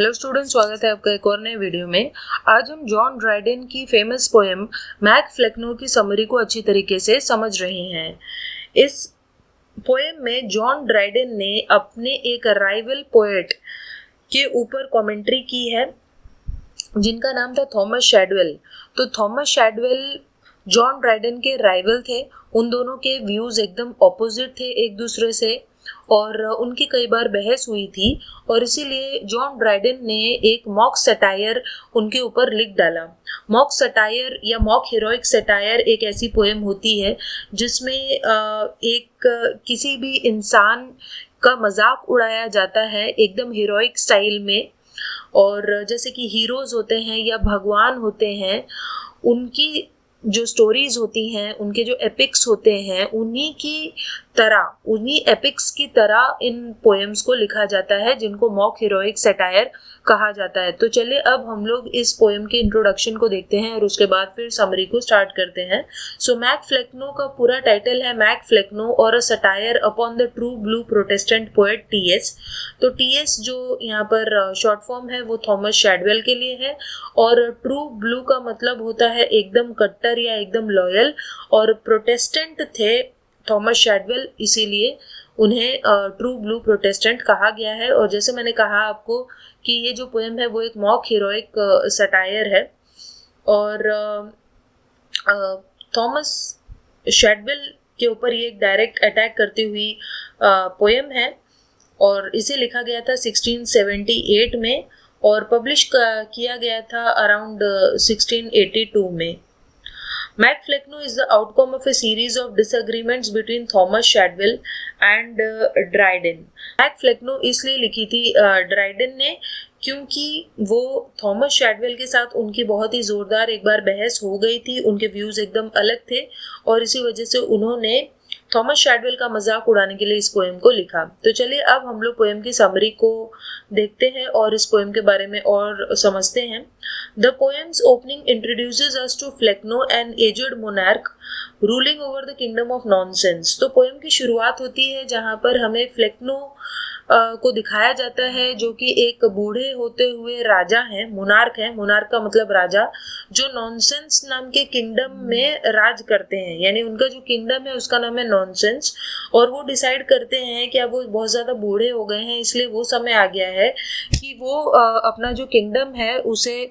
Hello student, स्वागत है आपका एक और नए वीडियो में। आज हम जॉन ड्राइडेन की फेमस पोएम मैक फ्लेक्नो की समरी को अच्छी तरीके से समझ रहे हैं। इस पोएम में जॉन ड्राइडेन ने अपने एक राइवल पोएट के ऊपर कमेंट्री की है जिनका नाम था थॉमस शैडवेल। तो थॉमस शैडवेल जॉन ड्राइडेन के राइवल थे। उन दोनों के व्यूज एकदम ऑपोजिट थे एक दूसरे से और उनकी कई बार बहस हुई थी और इसीलिए जॉन ड्राइडेन ने एक मॉक सटायर उनके ऊपर लिख डाला। मॉक सटायर या मॉक हीरोइक सटायर एक ऐसी पोएम होती है जिसमें एक किसी भी इंसान का मजाक उड़ाया जाता है एकदम हीरोइक स्टाइल में। और जैसे कि हीरोज होते हैं या भगवान होते हैं, उनकी जो स्टोरीज होती हैं, उनके जो एपिक्स होते हैं, उन्हीं एपिक्स की तरह इन पोएम्स को लिखा जाता है जिनको मॉक हीरोइक सटायर कहा जाता है। तो चलिए अब हम लोग इस पोएम के इंट्रोडक्शन को देखते हैं और उसके बाद फिर समरी को स्टार्ट करते हैं। सो मैक फ्लेक्नो का पूरा टाइटल है मैक फ्लेक्नो और a satire upon the true blue protestant poet T S. तो टीएस जो यहाँ पर शॉर्ट फॉर्म है वो थॉमस शैडवेल के लिए है और ट्रू ब्लू का मतलब होता है एकदम कट्टर या एकदम लॉयल, और प्रोटेस्टेंट थे थॉमस शैडवेल, इसीलिए उन्हें ट्रू ब्लू प्रोटेस्टेंट कहा गया है। और जैसे मैंने कहा आपको कि ये जो पोएम है वो एक मॉक हीरोइक सटायर है और थॉमस शैडवेल के ऊपर ये एक डायरेक्ट अटैक करती हुई पोएम है और इसे लिखा गया था 1678 में और पब्लिश किया गया था अराउंड 1682 में। Mac Flecknoe is the outcome of a series of disagreements between Thomas Shadwell and Dryden. Mac Flecknoe इसलिए लिखी थी ड्राइडन ने क्योंकि वो थॉमस शैडवेल के साथ उनकी बहुत ही जोरदार एक बार बहस हो गई थी। उनके व्यूज एकदम अलग थे और इसी वजह से उन्होंने थॉमस शैडवेल का मजाक उड़ाने के लिए इस पोएम को लिखा। तो चलिए अब हम लोग पोएम की समरी को देखते हैं और इस पोएम के बारे में और समझते हैं। The poem's opening introduces us to Flecknoe an aged monarch ruling over the kingdom of nonsense. तो पोएम की शुरुआत होती है जहाँ पर हमें फ्लेक्नो को दिखाया जाता है जो कि एक बूढ़े होते हुए राजा हैं, मोनार्क है। मोनार्क का मतलब राजा, जो नॉनसेंस नाम के किंगडम में राज करते हैं, यानी उनका जो किंगडम है उसका नाम है नॉनसेंस। और वो डिसाइड करते हैं कि अब वो बहुत ज़्यादा बूढ़े हो गए हैं, इसलिए वो समय आ गया है कि वो अपना जो किंगडम है उसे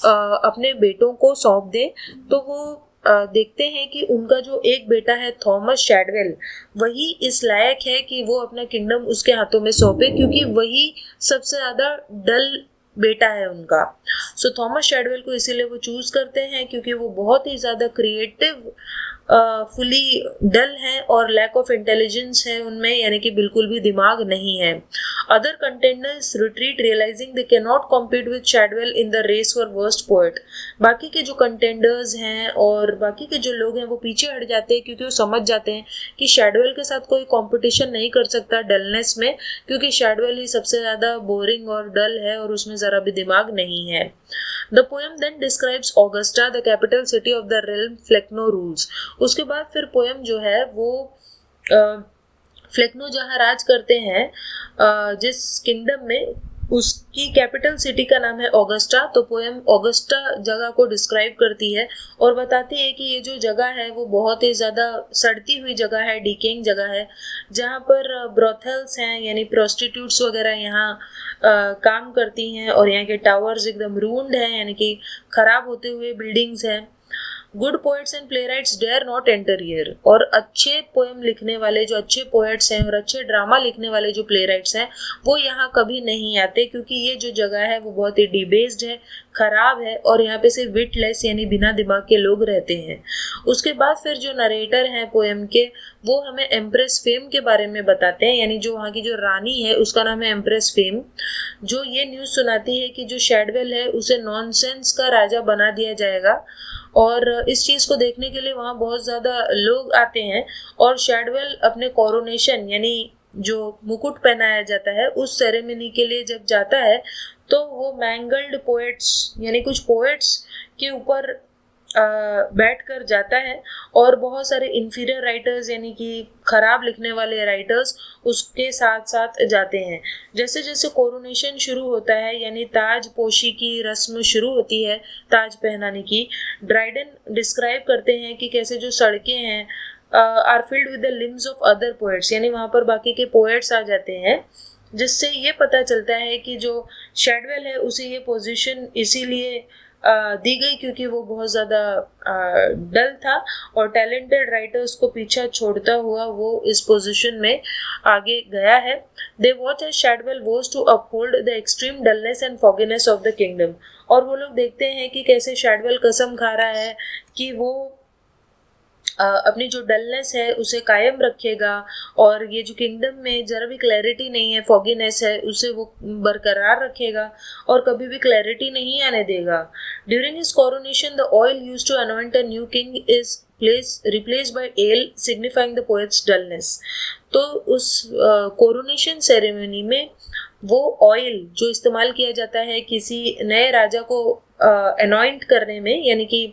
अपने बेटों को सौंप दे। तो वो देखते हैं कि उनका जो एक बेटा है थॉमस शैडवेल, वही इस लायक है कि वो अपना किंगडम उसके हाथों में सौंपे क्योंकि वही सबसे ज़्यादा डल बेटा है उनका। सो थॉमस शैडवेल को इसीलिए वो चूज करते हैं क्योंकि वो बहुत ही ज़्यादा क्रिएटिव फुली डल हैं और लैक ऑफ इंटेलिजेंस है उनमें, यानी कि बिल्कुल भी दिमाग नहीं है। Other contenders retreat realising they can not compete with Shadwell in the race for worst poet. बाकी के जो कंटेंडर्स हैं और बाकी के जो लोग हैं वो पीछे हट जाते हैं क्योंकि वो समझ जाते हैं कि शैडवेल के साथ कोई कंपटीशन नहीं कर सकता डलनेस में, क्योंकि शैडवेल ही सबसे ज़्यादा बोरिंग और डल है और उसमें ज़रा भी दिमाग नहीं है। The poem then describes Augusta, the capital city of the realm Flecknoe rules. उसके बाद फिर पोएम जो है वो फ्लेक्नो जहाँ राज करते हैं जिस किंगडम में, उसकी कैपिटल सिटी का नाम है ऑगस्टा। तो पोएम ऑगस्टा जगह को डिस्क्राइब करती है और बताती है कि ये जो जगह है वो बहुत ही ज़्यादा सड़ती हुई जगह है, डिकेइंग जगह है, जहाँ पर ब्रोथल्स हैं यानी प्रोस्टिट्यूट्स वगैरह यहाँ काम करती हैं और यहाँ के टावर्स एकदम रून्ड हैं, यानी कि ख़राब होते हुए बिल्डिंग्स हैं। Good poets and playwrights dare not enter here. और अच्छे पोएम लिखने वाले जो अच्छे पोएट्स हैं और अच्छे ड्रामा लिखने वाले जो प्ले राइट्स हैं वो यहाँ कभी नहीं आते क्योंकि ये जो जगह है वो बहुत ही डिबेस्ड है, ख़राब है और यहाँ पे सिर्फ विटलेस यानी बिना दिमाग के लोग रहते हैं। उसके बाद फिर जो नरेटर हैं पोएम के वो हमें एम्प्रेस फेम के बारे में बताते हैं, यानी जो वहाँ की जो रानी है उसका नाम है एम्प्रेस फेम, जो ये न्यूज़ सुनाती है कि जो शैडवेल है उसे नॉनसेंस का राजा बना दिया जाएगा। और इस चीज़ को देखने के लिए वहाँ बहुत ज़्यादा लोग आते हैं और शैडवेल अपने कोरोनेशन यानी जो मुकुट पहनाया जाता है उस सेरेमनी के लिए जब जाता है तो वो मैंगल्ड पोएट्स यानी कुछ पोएट्स के ऊपर बैठ कर जाता है और बहुत सारे इन्फीरियर राइटर्स यानी कि ख़राब लिखने वाले राइटर्स उसके साथ साथ जाते हैं। जैसे जैसे कोरोनेशन शुरू होता है यानी ताज पोशी की रस्म शुरू होती है, ताज पहनाने की, ड्राइडन डिस्क्राइब करते हैं कि कैसे जो सड़कें हैं are filled with the limbs of other poets, यानी वहाँ पर बाकी के पोएट्स आ जाते हैं, जिससे ये पता चलता है कि जो शैडवेल है उसे ये पोजीशन इसीलिए दी गई क्योंकि वो बहुत ज़्यादा डल था और टैलेंटेड राइटर्स को पीछा छोड़ता हुआ वो इस पोजीशन में आगे गया है। They watch as Shadwell was to uphold the extreme dullness and fogginess of the kingdom, और वो लोग देखते हैं कि कैसे शैडवेल कसम खा रहा है कि वो अपनी जो डलनेस है उसे कायम रखेगा और ये जो किंगडम में ज़रा भी क्लैरिटी नहीं है, फॉगीनेस है, उसे वो बरकरार रखेगा और कभी भी क्लैरिटी नहीं आने देगा। During his coronation the oil used to anoint a new king is replaced by ale signifying the poet's dullness। तो उस कोरोनेशन सेरेमनी में वो ऑयल जो इस्तेमाल किया जाता है किसी नए राजा को अनॉइंट करने में, यानी कि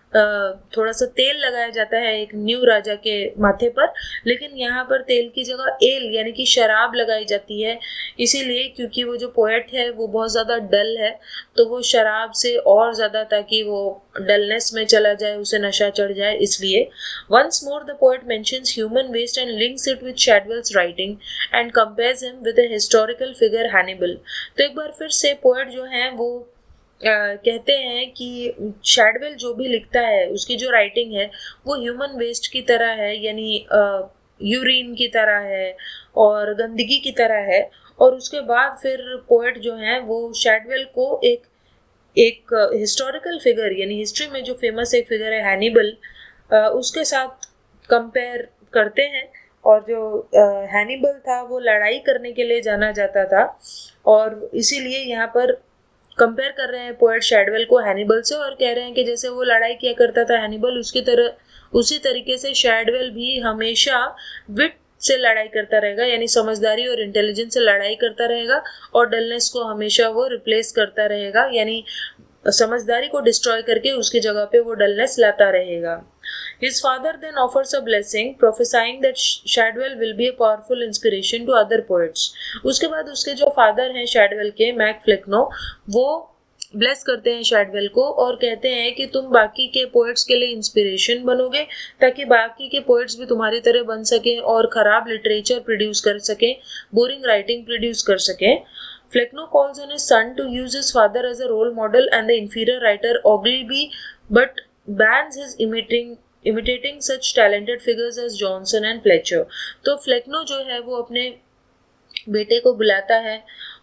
थोड़ा सा तेल लगाया जाता है एक न्यू राजा के माथे पर, लेकिन यहाँ पर तेल की जगह एल यानी कि शराब लगाई जाती है, इसीलिए क्योंकि वो जो पोएट है वो बहुत ज़्यादा डल है, तो वो शराब से और ज़्यादा, ताकि वो डलनेस में चला जाए, उसे नशा चढ़ जाए, इसलिए। Once more the poet mentions human waste and links it with Shadwell's writing and compares him with a historical figure Hannibal. तो एक बार फिर से पोएट जो हैं वो कहते हैं कि शैडवेल जो भी लिखता है उसकी जो राइटिंग है वो ह्यूमन वेस्ट की तरह है, यानी यूरिन की तरह है और गंदगी की तरह है। और उसके बाद फिर पोएट जो हैं वो शैडवेल को एक हिस्टोरिकल फिगर यानी हिस्ट्री में जो फेमस एक फिगर है हैनिबल, उसके साथ कंपेयर करते हैं। और जो हैनिबल था वो लड़ाई करने के लिए जाना जाता था और इसीलिए यहाँ पर कंपेयर कर रहे हैं पोएट शैडवेल को हैनिबल से और कह रहे हैं कि जैसे वो लड़ाई किया करता था हैनिबल, उसी तरीके से शैडवेल भी हमेशा विट से लड़ाई करता रहेगा, यानी समझदारी और इंटेलिजेंस से लड़ाई करता रहेगा और डलनेस को हमेशा वो रिप्लेस करता रहेगा, यानी समझदारी को डिस्ट्रॉय करके उसकी जगह पे वो डलनेस लाता रहेगा। His father then offers a blessing, prophesying that Shadwell will be a powerful inspiration to other poets। उसके बाद उसके जो फादर हैं शैडवेल के, मैक फ्लेक्नो, वो ब्लेस करते हैं शैडवेल को और कहते हैं कि तुम बाकी के पोएट्स के लिए इंस्पिरेशन बनोगे ताकि बाकी के पोएट्स भी तुम्हारी तरह बन सकें और ख़राब लिटरेचर प्रोड्यूस कर सकें, बोरिंग राइटिंग प्रोड्यूस कर सकें। Flecknoe calls on his son to use his father as a role model and the inferior writer Ogilvy but bans his imitating such talented figures as Johnson and Fletcher। तो Flecknoe जो है वो अपने बेटे को बुलाता है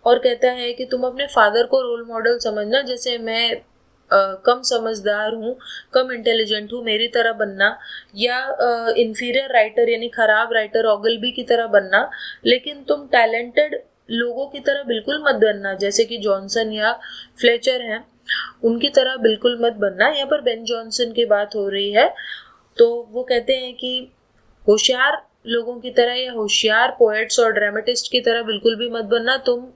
और कहता है कि तुम अपने फादर को रोल मॉडल समझना, जैसे मैं कम समझदार हूँ, कम इंटेलिजेंट हूँ, मेरी तरह बनना, या इन्फीरियर राइटर यानी ख़राब राइटर ऑगलबी की तरह बनना, लेकिन तुम टैलेंटेड लोगों की तरह बिल्कुल मत बनना, जैसे कि जॉनसन या फ्लेचर हैं उनकी तरह बिल्कुल मत बनना। यहाँ पर बेन जॉनसन की बात हो रही है। तो वो कहते हैं कि होशियार लोगों की तरह या होशियार पोएट्स और ड्रामेटिस्ट की तरह बिल्कुल भी मत बनना, तुम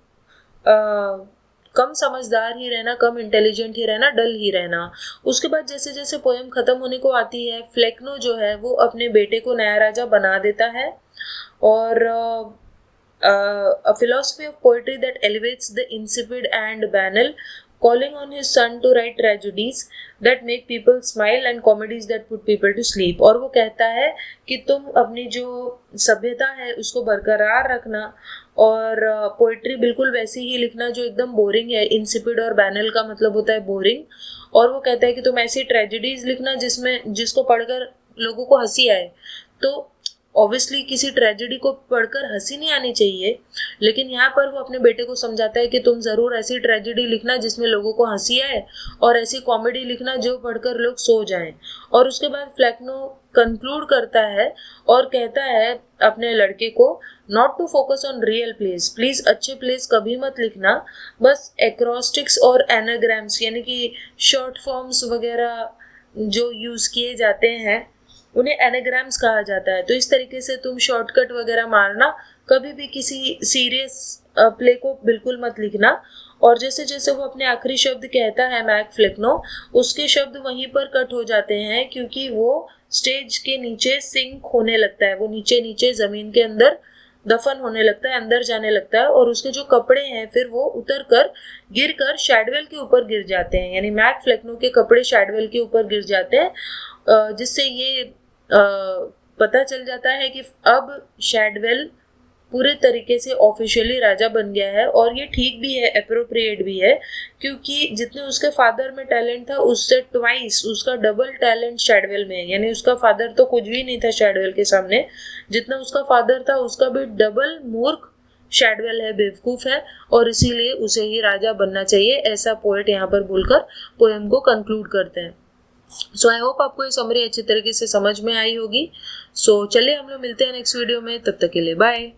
कम समझदार ही रहना, कम इंटेलिजेंट ही रहना, डल ही रहना। उसके बाद जैसे जैसे पोएम ख़त्म होने को आती है, फ्लेक्नो जो है वो अपने बेटे को नया राजा बना देता है और a philosophy of poetry that elevates the insipid and banal, calling on his son to write tragedies that make people smile and comedies that put people to sleep। और वो कहता है कि तुम अपनी जो सभ्यता है उसको बरकरार रखना और पोइट्री बिल्कुल वैसी ही लिखना जो एकदम बोरिंग है। इंसिपिड और बैनल का मतलब होता है बोरिंग। और वो कहता है कि तुम ऐसी ट्रेजेडीज लिखना जिसको पढ़कर लोगों को हंसी आए। तो ऑब्वियसली किसी ट्रेजेडी को पढ़कर हंसी नहीं आनी चाहिए, लेकिन यहाँ पर वो अपने बेटे को समझाता है कि तुम ज़रूर ऐसी ट्रेजेडी लिखना जिसमें लोगों को हंसी आए और ऐसी कॉमेडी लिखना जो पढ़कर लोग सो जाएं। और उसके बाद फ्लेक्नो कंक्लूड करता है और कहता है अपने लड़के को not to focus on real place, please अच्छे प्लेस कभी मत लिखना, बस एक्रोस्टिक्स और एनाग्राम्स यानी कि शॉर्ट फॉर्म्स वगैरह जो यूज़ किए जाते हैं उन्हें एनाग्राम्स कहा जाता है। तो इस तरीके से तुम शॉर्टकट वगैरह मारना, कभी भी किसी सीरियस प्ले को बिल्कुल मत लिखना। और जैसे जैसे वो अपने आखिरी शब्द कहता है मैक फ्लिकनो, उसके शब्द वहीं पर कट हो जाते हैं क्योंकि वो स्टेज के नीचे सिंक होने लगता है, वो नीचे नीचे जमीन के अंदर दफन होने लगता है, अंदर जाने लगता है, और उसके जो कपड़े हैं फिर वो उतर कर गिर कर शैडवेल के ऊपर गिर जाते हैं, यानी मैक फ्लिकनो के कपड़े शैडवेल के ऊपर गिर जाते हैं, जिससे ये पता चल जाता है कि अब शैडवेल पूरे तरीके से ऑफिशियली राजा बन गया है। और ये ठीक भी है, अप्रोप्रिएट भी है, क्योंकि जितने उसके फादर में टैलेंट था उससे ट्वाइस उसका डबल टैलेंट शैडवेल में है। यानी उसका फादर तो कुछ भी नहीं था शैडवेल के सामने, जितना उसका फादर था उसका भी डबल मूर्ख शैडवेल है, बेवकूफ है, और इसीलिए उसे ही राजा बनना चाहिए, ऐसा पोएट यहाँ पर बोलकर पोएम को कंक्लूड करते हैं। सो आई होप आपको ये समरी अच्छी तरीके से समझ में आई होगी। सो चलिए हम लोग मिलते हैं नेक्स्ट वीडियो में, तब तक के लिए बाय।